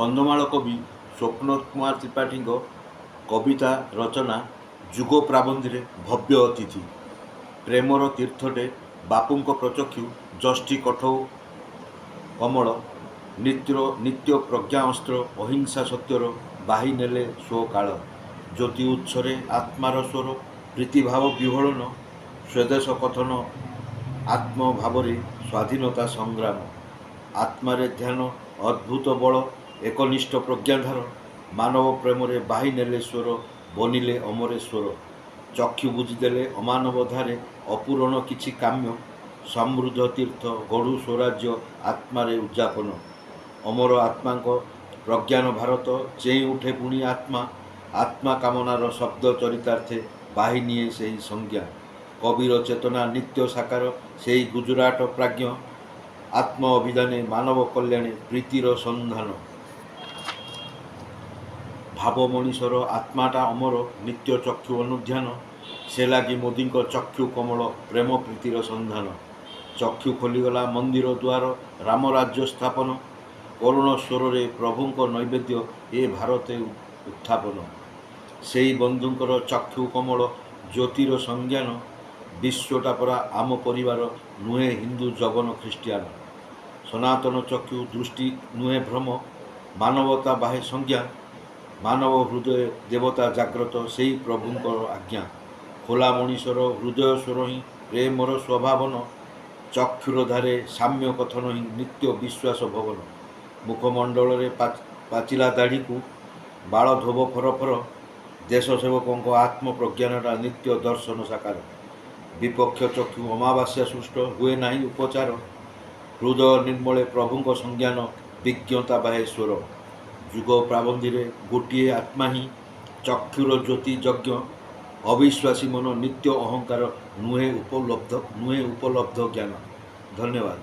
କନ୍ଧମାଳ କବି ସ୍ୱପ୍ନ କୁମାର ତ୍ରିପାଠୀଙ୍କ କବିତା ରଚନା ଯୁଗ ପ୍ରାବନ୍ଧୀରେ ଭବ୍ୟ ଅତିଥି। ପ୍ରେମର ତୀର୍ଥଟେ ବାପୁଙ୍କ ପ୍ରଚକ୍ଷୁ ଯଷ୍ଟି କଠଉ କମଳ ନିତ୍ୟ ପ୍ରଜ୍ଞା ଅସ୍ତ୍ର ଅହିଂସା ସତ୍ୟର ବାହି ନେଲେ ସ୍ୱ କାଳ। ଜ୍ୟୋତି ଉତ୍ସରେ ଆତ୍ମାର ସ୍ୱର ପ୍ରୀତିଭାବ ବିହଳନ ସ୍ୱଦେଶ କଥନ ଆତ୍ମଭାବରେ ସ୍ୱାଧୀନତା ସଂଗ୍ରାମ। ଆତ୍ମାରେ ଧ୍ୟାନ ଅଦ୍ଭୁତ ବଳ ଏକନିଷ୍ଠ ପ୍ରଜ୍ଞାଧାର ମାନବ ପ୍ରେମରେ ବାହି ନେଲେ ସ୍ୱର ବନିଲେ ଅମରେଶ୍ୱର। ଚକ୍ଷୁ ବୁଝିଦେଲେ ଅମାନବ ଧାରେ ଅପୂରଣ କିଛି କାମ୍ୟ ସମୃଦ୍ଧ ତୀର୍ଥ ଗଢ଼ୁ ସ୍ୱରାଜ୍ୟ ଆତ୍ମାରେ ଉଦ୍ଯାପନ। ଅମର ଆତ୍ମାଙ୍କ ପ୍ରଜ୍ଞାନ ଭାରତ ଚେଇଁ ଉଠେ ପୁଣି ଆତ୍ମା ଆତ୍ମା କାମନାର ଶବ୍ଦ ଚରିତାର୍ଥେ ବାହି ନିଏ ସେହି ସଂଜ୍ଞା। କବିର ଚେତନା ନିତ୍ୟ ସାକାର ସେହି ଗୁଜରାଟ ପ୍ରାଜ୍ଞ ଆତ୍ମ ଅଭିଧାନେ ମାନବ କଲ୍ୟାଣେ ପ୍ରୀତିର ସନ୍ଧାନ। ଭାବ ମଣିଷର ଆତ୍ମାଟା ଅମର ନିତ୍ୟ ଚକ୍ଷୁ ଅନୁଧ୍ୟାନ ସେ ଲାଗି ମୋଦିଙ୍କ ଚକ୍ଷୁ କମଳ ପ୍ରେମ ପ୍ରୀତିର ସନ୍ଧାନ। ଚକ୍ଷୁ ଖୋଲିଗଲା ମନ୍ଦିର ଦୁଆର ରାମ ରାଜ୍ୟ ସ୍ଥାପନ କରୁଣ ସ୍ୱରରେ ପ୍ରଭୁଙ୍କ ନୈବେଦ୍ୟ ଏ ଭାରତେ ଉତ୍ଥାପନ। ସେଇ ବନ୍ଧୁଙ୍କର ଚକ୍ଷୁ କମଳ ଜ୍ୟୋତିର ସଂଜ୍ଞାନ ବିଶ୍ୱଟା ପରା ଆମ ପରିବାର ନୁହେଁ ହିନ୍ଦୁ ଜଗନ ଖ୍ରୀଷ୍ଟିଆନ। ସନାତନ ଚକ୍ଷୁ ଦୃଷ୍ଟି ନୁହେଁ ଭ୍ରମ ମାନବତା ବାହେ ସଂଜ୍ଞା ମାନବ ହୃଦୟ ଦେବତା ଜାଗ୍ରତ ସେଇ ପ୍ରଭୁଙ୍କର ଆଜ୍ଞା। ଖୋଲା ମଣିଷର ହୃଦୟ ସ୍ୱର ହିଁ ପ୍ରେମର ସ୍ୱଭାବନ ଚକ୍ଷୁର ଧାରେ ସାମ୍ୟ କଥନ ହିଁ ନିତ୍ୟ ବିଶ୍ୱାସ ଭବନ। ମୁଖମଣ୍ଡଳରେ ପାଚିଲା ଦାଢ଼ିକୁ ବାଳ ଧୋବ ଫରଫର ଦେଶ ସେବକଙ୍କ ଆତ୍ମପ୍ରଜ୍ଞାନଟା ନିତ୍ୟ ଦର୍ଶନ ସାକାର। ବିପକ୍ଷ ଚକ୍ଷୁ ଅମାବାସ୍ୟା ସୃଷ୍ଟ ହୁଏ ନାହିଁ ଉପଚାର ହୃଦୟ ନିର୍ମଳେ ପ୍ରଭୁଙ୍କ ସଂଜ୍ଞାନ ବିଜ୍ଞତା ବାହେ ସ୍ୱର। ଯୁଗ ପ୍ରାବନ୍ଧୀରେ ଗୋଟିଏ ଆତ୍ମା ହିଁ ଚକ୍ଷୁର ଜ୍ୟୋତି ଯଜ୍ଞ ଅବିଶ୍ୱାସୀ ମନ ନିତ୍ୟ ଅହଙ୍କାର ନୁହେଁ ଉପଲବ୍ଧ ଜ୍ଞାନ। ଧନ୍ୟବାଦ।